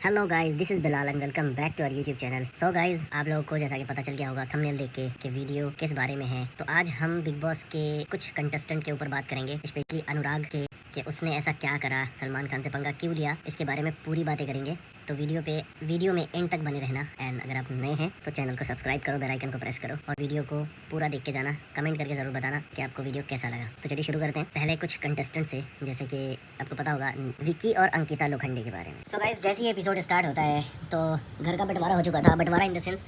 Hello guys, this is Bilal and welcome back to our YouTube channel. So guys, आप लोगों को जैसा कि पता चल गया होगा थंबनेल देख के कि वीडियो किस बारे में है। तो आज हम बिग बॉस के कुछ कंटेस्टेंट के ऊपर बात करेंगे, स्पेशली अनुराग के कि उसने ऐसा क्या करा, सलमान खान से पंगा क्यों लिया, इसके बारे में पूरी बातें करेंगे। तो वीडियो में एंड तक बने रहना। एंड अगर आप नए हैं तो चैनल को सब्सक्राइब करो, बेल आइकन को प्रेस करो और वीडियो को पूरा देख के जाना। कमेंट करके ज़रूर बताना कि आपको वीडियो कैसा लगा। तो चलिए शुरू करते हैं पहले कुछ कंटेस्टेंट से, जैसे कि आपको पता होगा विक्की और अंकिता लोखंडे के बारे में। सो गाइस, जैसे ही एपिसोड स्टार्ट होता है तो घर का बंटवारा हो चुका था। बंटवारा इन द सेंस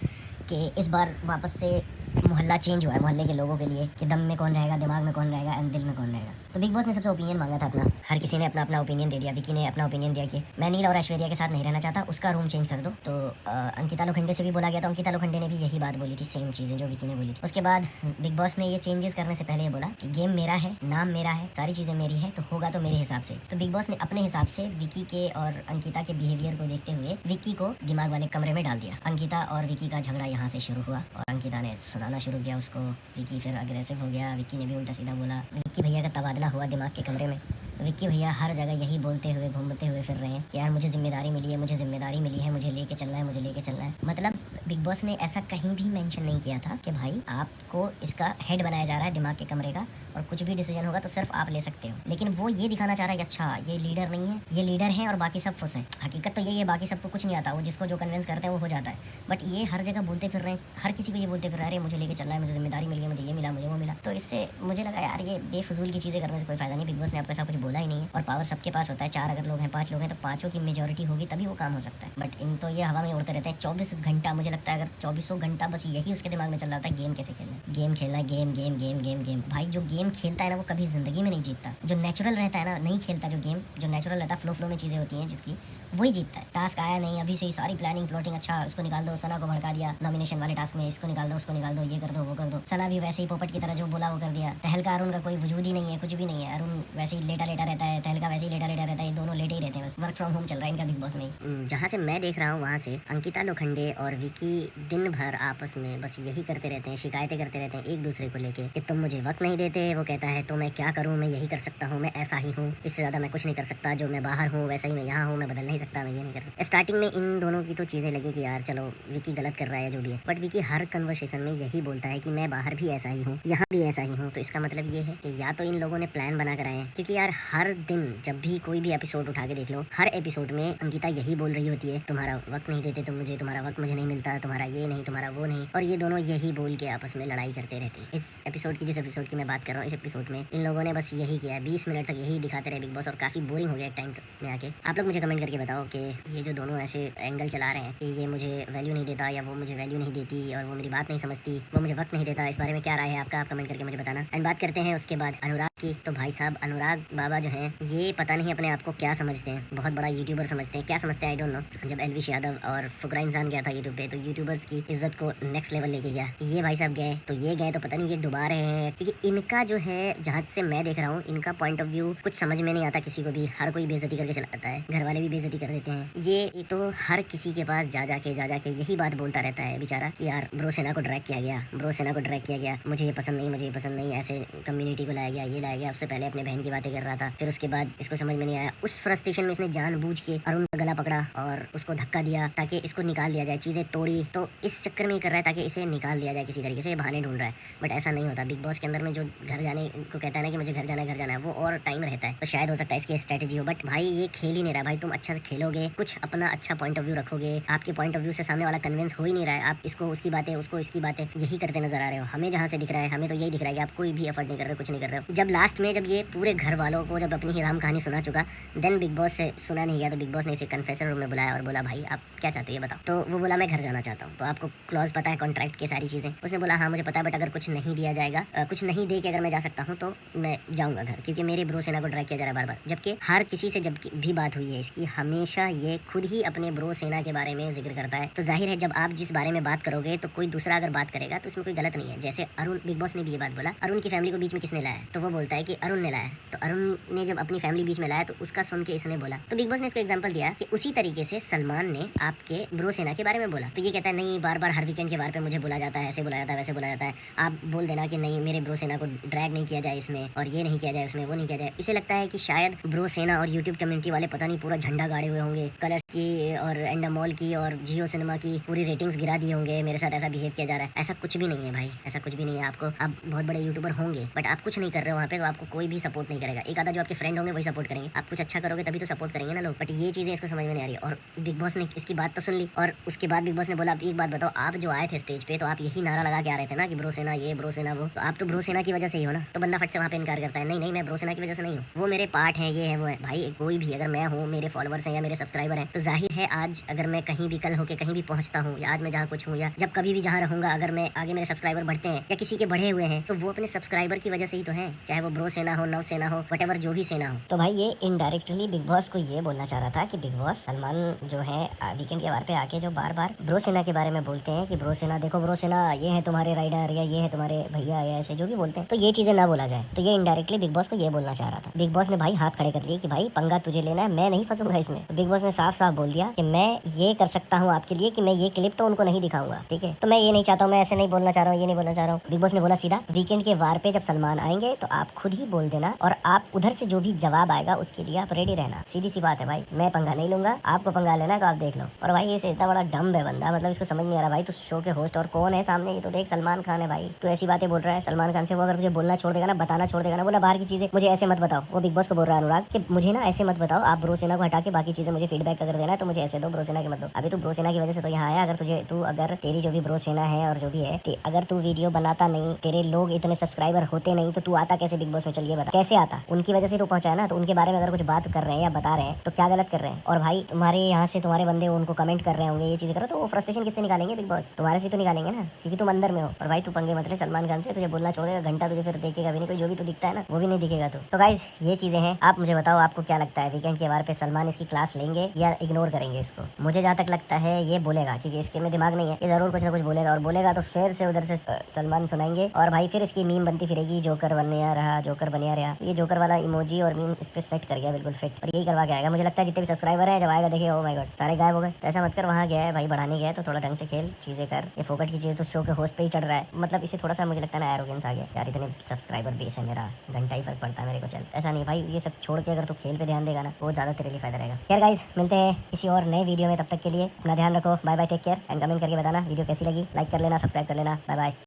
कि इस बार वापस से मोहल्ला चेंज हुआ है मोहल्ले के लोगों के लिए कि दम में कौन रहेगा, दिमाग में कौन रहेगा एंड दिल में कौन रहेगा। तो बिग बॉस ने सबसे ओपिनियन मांगा था अपना। हर किसी ने अपना अपना ओपिनियन दे दिया। विकी ने अपना ओपिनियन दिया कि मैं नील और ऐश्वर्या के साथ नहीं रहना चाहता, उसका रूम चेंज कर दो। तो अंकिता लोखंडे से भी बोला गया था। अंकिता लोखंडे ने भी यही बात बोली थी, सेम चीज़ें जो विकी ने बोली थी। उसके बाद बिग बॉस ने ये चेंजेस करने से पहले ये बोला कि गेम मेरा है, नाम मेरा है, सारी चीज़ें मेरी है, तो होगा तो मेरे हिसाब से। तो बिग बॉस ने अपने हिसाब से विकी के और अंकिता के बिहेवियर को देखते हुए विकी को दिमाग वाले कमरे में डाल दिया। अंकिता और विकी का झगड़ा यहाँ से शुरू हुआ और अंकिता ने सुनाना शुरू किया उसको। विकी फिर अग्रेसिव हो गया, विकी ने भी उल्टा सीधा बोला। विक्की भैया का तबादला हुआ दिमाग के कमरे में। विक्की भैया हर जगह यही बोलते हुए घूमते हुए फिर रहे हैं कि यार मुझे जिम्मेदारी मिली है, मुझे जिम्मेदारी मिली है, मुझे लेके चलना है, मुझे लेके चलना है। मतलब बिग बॉस ने ऐसा कहीं भी मेंशन नहीं किया था कि भाई आपको इसका हेड बनाया जा रहा है दिमाग के कमरे का और कुछ भी डिसीजन होगा तो सिर्फ आप ले सकते हो। लेकिन वो ये दिखाना चाह रहा है कि अच्छा ये लीडर नहीं है, ये लीडर है और बाकी सब फुस हैं। हकीकत तो यही है, बाकी सबको कुछ नहीं आता, वो जिसको जो कन्विंस करते हैं वो हो जाता है। बट ये हर जगह बोलते फिर रहे हैं, हर किसी को ये बोलते फिर रहे हैं, अरे मुझे लेके चलना है, मुझे जिम्मेदारी मिली है, मुझे ये मिला, मुझे वो मिला। तो इससे मुझे लगा यार ये बेफजूल की चीज़ें करने से कोई फायदा नहीं। बिग बॉस ने आपको ऐसा कुछ बोला ही नहीं है और पावर सबके पास होता है। 4 अगर लोग हैं, 5 लोग हैं तो 5 की मेजोरिटी होगी तभी वो काम हो सकता है। बट इन तो ये हवा में उड़ते रहते हैं 24 घंटा। मुझे लगता है अगर 24 घंटा बस यही उसके दिमाग में चल रहा था, गेम कैसे खेलना है, गेम खेलना है, game game game game game. भाई जो गेम खेलता है ना वो कभी जिंदगी में नहीं जीतता। जो नेचुरल रहता है ना नहीं खेलता। जो गेम जो नेचुरल रहता है, फ्लो में चीज़ें होती हैं जिसकी, वही जीतता है। टास्क आया नहीं, अभी से ही सारी प्लानिंग प्लॉटिंग, अच्छा उसको निकाल दो, सना को भड़का दिया नॉमिनेशन वाले टास्क में, इसको निकाल दो, उसको निकाल दो, ये कर दो, वो कर दो। सना भी वैसे ही पोपट की तरह जो बोला वो कर दिया। तहलका अरुण का कोई वजूद ही नहीं है, कुछ भी नहीं है। अरुण वैसे ही लेटा लेटा रहता है, तहलका वैसे ही लेटा लेटा रहता है, ये दोनों लेटे ही रहते हैं। बस वर्क फ्रॉम होम चल रहा है इनका बिग बॉस में। जहाँ से मैं देख रहा हूँ वहाँ से अंकिता लोखंडे और विकी दिन भर आपस में बस यही करते रहते हैं, शिकायतें करते रहते हैं एक दूसरे को लेके कि तुम मुझे वक्त नहीं देते। वो कहता है तो मैं क्या करूँ, मैं यही कर सकता हूँ, मैं ऐसा ही हूँ, इससे ज़्यादा मैं कुछ नहीं कर सकता। जो मैं बाहर हूँ वैसा ही मैं यहाँ हूँ, मैं बदल नहीं सकता, मैं ये नहीं कर सकता। स्टार्टिंग में इन दोनों की तो चीज़ें लगी कि यार चलो विकी गलत कर रहा है जो भी है। बट विकी हर कन्वर्सेशन में यही बोलता है कि मैं बाहर भी ऐसा ही हूँ, यहाँ भी ऐसा ही हूँ। तो इसका मतलब ये है कि या तो इन लोगों ने प्लान बना कर आए हैं, क्योंकि यार हर दिन जब भी कोई भी एपिसोड उठा के देख लो, हर एपिसोड में अंकिता यही बोल रही होती है तुम्हारा वक्त नहीं देते तुम मुझे, तुम्हारा वक्त मुझे नहीं मिलता, तुम्हारा ये नहीं, तुम्हारा वो नहीं। और ये दोनों यही बोल के आपस में लड़ाई करते रहते हैं। इस एपिसोड की, जिस एपिसोड की मैं बात कर रहा हूँ, इस एपिसोड में इन लोगों ने बस यही किया है। 20 मिनट तक यही दिखाते रहे बिग बॉस और काफी बोरिंग हो गया एक टाइम में आके। आप लोग मुझे कमेंट करके बताओ कि ये जो दोनों ऐसे एंगल चला रहे हैं कि ये मुझे वैल्यू नहीं देता या वो मुझे वैल्यू नहीं देती और वो मेरी बात नहीं समझती, वो मुझे वक्त नहीं देता, इस बारे में क्या राय है आपका, आप कमेंट करके मुझे बताना। एंड बात करते हैं उसके बाद अनुराग की। तो भाई साहब अनुराग बाबा जो हैं ये पता नहीं अपने आप को क्या समझते हैं, बहुत बड़ा यूट्यूबर समझते हैं, क्या समझते हैं आई डोंट नो। जब एलविश यादव और फुकरा इंसान गया था यूट्यूब पे तो यूट्यूबर्स की इज्जत को नेक्स्ट लेवल लेके गया। ये भाई साहब गए तो ये गए तो पता नहीं ये डुबा रहे हैं, क्योंकि इनका जो है जहाँ से मैं देख रहा हूँ इनका पॉइंट ऑफ व्यू कुछ समझ में नहीं आता किसी को भी। हर कोई बेइज्जती करके चला आता है, घर वाले भी बेइज्जती कर देते हैं। ये तो हर किसी के पास जा जाके यही बात बोलता रहता है बेचारा कि यार ब्रो सेना को ड्रैग किया गया, ब्रो सेना को ड्रैग किया गया, मुझे ये पसंद नहीं, मुझे ये पसंद नहीं, ऐसे कम्युनिटी को लाया गया, ये लाया गया। उससे पहले अपने बहन की बातें कर रहा था, फिर उसके बाद इसको समझ में नहीं आया। उस फ्रस्ट्रेशन में इसने जानबूझ के अरुण का गला पकड़ा और उसको धक्का दिया ताकि इसको निकाल दिया जाए, चीजें तोड़ी। तो इस चक्कर में कर रहा है ताकि इसे निकाल दिया जाए किसी तरीके से, बहाने ढूंढ रहा है। बट ऐसा नहीं होता। बिग बॉस के अंदर में जो घर जाने को कहता है ना कि मुझे घर जाना है वो और टाइम रहता है, तो शायद हो सकता है इसकी स्ट्रेटेजी हो। बट भाई ये खेल ही नहीं रहा। भाई तुम अच्छा से खेलोगे, कुछ अपना अच्छा पॉइंट ऑफ व्यू रखोगे, आपके पॉइंट ऑफ व्यू से सामने वाला कन्विंस हो ही नहीं रहा है। आप इसको उसकी बातें, उसको इसकी बातें यही करते नजर आ रहे हो। हमें जहाँ से दिख रहा है, हमें तो यही दिख रहा है कि आप कोई भी एफर्ट नहीं कर रहे हो, कुछ नहीं कर रहे हो। जब लास्ट में जब ये पूरे घर वालों को जब अपनी ही राम कहानी सुना चुका, देन बिग बॉस से सुना नहीं गया तो बिग बॉस ने इसे कन्फेसर रूम में बुलाया और बोला भाई आप क्या चाहते हो ये बताओ। तो वो बोला मैं घर जाना चाहता हूँ। तो आपको क्लॉज पता है कॉन्ट्रैक्ट के सारी चीजें। उसने बोला हाँ मुझे पता है, बट अगर कुछ नहीं दिया जाएगा, कुछ नहीं दे के अगर मैं जा सकता हूँ तो मैं जाऊंगा घर, क्योंकि मेरे ब्रो सेना को ड्रैग किया जा रहा है बार बार। जबकि हर किसी से जब भी बात हुई है इसकी, हमेशा ये खुद ही अपने ब्रो सेना के बारे में जिक्र करता है। तो जाहिर है जब आप जिस बारे में बात करोगे तो कोई दूसरा अगर बात करेगा तो इसमें कोई गलत नहीं है। जैसे अरुण, बिग बॉस ने भी ये बात बोला अरुण की फैमिली को बीच में किसने लाया, तो वो बोलता है कि अरुण ने लाया। तो अरुण ने जब अपनी फैमिली बीच में लाया तो उसका सुन के इसने बोला। तो बिग बॉस ने इसको एग्जांपल दिया कि उसी तरीके से सलमान ने आपके ब्रो सेना के बारे में बोला। तो ये कहता है नहीं बार बार हर वीकेंड के बार पे मुझे बोला जाता है, ऐसे बोला जाता है, वैसे बोला जाता है। आप बोल देना कि नहीं मेरे ब्रो सेना को ड्रैग नहीं किया जाए इसमें, और ये नहीं किया जाए उसमें, वो नहीं किया जाए। इसे लगता है कि शायद ब्रो सेना और यूट्यूब कम्युनिटी वाले पता नहीं पूरा झंडा गाड़ फाड़े हुए होंगे, कलर्स की और एंडामॉल की और जियो सिनेमा की पूरी रेटिंग्स गिरा दी होंगे, मेरे साथ ऐसा बिहेव किया जा रहा है। ऐसा कुछ भी नहीं है भाई, ऐसा कुछ भी नहीं है। आपको आप बहुत बड़े यूट्यूबर होंगे बट आप कुछ नहीं कर रहे हो वहाँ पे, तो आपको कोई भी सपोर्ट नहीं करेगा। एक आधा जो आपके फ्रेंड होंगे वही सपोर्ट करेंगे। आप कुछ अच्छा करोगे तभी तो सपोर्ट करेंगे ना लोग। बट ये चीज़ें इसको समझ में नहीं आ रही। और बिग बॉस ने इसकी बात तो सुन ली और उसके बाद बिग बॉस ने बोला, आप एक बात बताओ, आप जो आए थे स्टेज पे तो आप यही नारा लगा के आ रहे थे ना कि ब्रो सेना ये, ब्रो सेना वो, तो आप तो ब्रो सेना की वजह से ही हो ना। तो बंदा फट से वहाँ पे इनकार करता है, नहीं नहीं मैं ब्रो सेना की वजह से नहीं हूँ, वो मेरे पार्ट है, ये है वो है। भाई कोई भी, अगर मैं हूँ, मेरे फॉलोअर्स हैं या मेरे सब्सक्राइबर हैं, तो जाहिर है आज अगर मैं कहीं भी कल होके कहीं भी पहुंचता हूँ, या आज मैं जहाँ कुछ हूँ, या जब कभी भी जहाँ रहूंगा, अगर मैं आगे मेरे सब्सक्राइबर बढ़ते हैं या किसी के बढ़े हुए हैं, तो वो अपने सब्सक्राइबर की वजह से ही तो है, चाहे वो ब्रो सेना हो, नव सेना हो, वटेवर जो भी सेना हो। तो भाई ये इनडायरेक्टली बिग बॉस को ये बोलना चाह रहा था कि बिग बॉस सलमान जो है वीकेंड के बार पे आके जो बार बार ब्रो सेना के बारे में बोलते हैं कि ब्रो सेना देखो, ब्रो सेना ये है तुम्हारे राइडर, या ये है तुम्हारे भैया, या ऐसे जो भी बोलते हैं, तो ये चीजें ना बोला जाए। तो ये इनडायरेक्टली बिग बॉस को ये बोलना चाह रहा था। बिग बॉस ने भाई हाथ खड़े कर लिए कि भाई पंगा तुझे लेना है, मैं नहीं फंसूंगा इसमें। तो बिग बॉस ने साफ साफ बोल दिया कि मैं ये कर सकता हूँ आपके लिए कि मैं ये क्लिप तो उनको नहीं दिखाऊंगा, ठीक है। तो मैं ये नहीं चाहता हूँ, मैं ऐसे नहीं बोलना चाह रहा हूँ, ये नहीं बोलना चाह रहा हूँ। बिग बॉस ने बोला सीधा, वीकेंड के वार पे जब सलमान आएंगे तो आप खुद ही बोल देना, और आप उधर से जो भी जवाब आएगा उसके लिए आप रेडी रहना। सीधी सी बात है भाई, मैं पंगा नहीं लूंगा, आपको पंगा लेना है तो आप देख लो। और भाई ये इतना बड़ा डम्ब है बंदा, मतलब इसको समझ नहीं आ रहा भाई, तू शो के होस्ट और कौन है सामने, ये तो देख सलमान खान है भाई। तू ऐसी बातें बोल रहा है सलमान खान से, वो अगर तुझे बोलना छोड़ देगा ना, बताना छोड़ देगा ना, बोला बाहर की चीजें मुझे ऐसे मत बताओ। वो बिग बॉस को बोल रहा है अनुराग कि मुझे ना ऐसे मत बताओ, आप ब्रो सेना को हटा के बाकी चीजें मुझे फीडबैक अगर देना है तो मुझे ऐसे दो, ब्रो सेना के मत दो। अभी तू ब्रो सेना की वजह से तो यहाँ आया, अगर तुझे तू अगर तेरी जो भी ब्रो सेना है और जो भी है, अगर तू वीडियो बनाता नहीं, तेरे लोग इतने सब्सक्राइबर होते नहीं, तो तू आता कैसे बिग बॉस में? चलिए बता कैसे आता? उनकी वजह से तो पहुंचा है ना। तो उनके बारे में अगर कुछ बात कर रहे हैं या बता रहे हैं तो क्या गलत कर रहे हैं? और भाई तुम्हारे यहाँ से तुम्हारे बंदे उनको कमेंट कर रहे होंगे ये चीजें करो, तो वो फ्रस्ट्रेशन किससे निकालेंगे? बिग बॉस तुम्हारे से तो निकालेंगे ना, क्योंकि तुम अंदर में हो। और भाई तू पंगे मत ले सलमान खान से, तुझे बोलना छोड़ देगा, घंटा तुझे फिर देखेगा भी नहीं कोई, जो भी तू दिखता है ना वो भी नहीं दिखेगा तू। तो गाइस ये चीजें हैं, आप मुझे बताओ आपको क्या लगता है, वीकेंड के बार पे सलमान इसकी क्लास लेंगे या इग्नोर करेंगे इसको? मुझे जहाँ तक लगता है ये बोलेगा, क्योंकि इसके में दिमाग नहीं है, ये जरूर कुछ ना कुछ बोलेगा, और बोलेगा तो फिर से उधर से सलमान सुनाएंगे, और भाई फिर इसकी मीम बनती फिरेगी, जोकर बनया रहा, जोकर बनिया रहा। ये जोकर वाला इमोजी और मीम इस पे सेट कर गया बिल्कुल फिट, और यही करवा के आएगा। मुझे लगता है जितने भी सब्सक्राइबर है जब आएगा देखे, ओ माय गॉड सारे गायब हो गए। तो ऐसा मत कर, वहाँ गया है भाई बढ़ाने गया है तो थोड़ा ढंग से खेल, चीजें कर। ये फोकट की चीजें तो शो के होस्ट पे ही चढ़ रहा है, मतलब इसे थोड़ा सा मुझे लगता है ना एरोगेंस आ गया यार, इतने सब्सक्राइबर बेस है मेरा, घंटा ही फर्क पड़ता है मेरे को। चल ऐसा नहीं भाई, ये सब छोड़ के अगर तू खेल पे ध्यान देगा ना, वो ज्यादा तेरे लिए फायदा रहेगा। यार गाइस मिलते हैं किसी और नए वीडियो में, तब तक के लिए अपना ध्यान रखो, bye bye, take care, and comment करके बताना वीडियो कैसी लगी, लाइक कर लेना, सब्सक्राइब कर लेना, बाय बाय।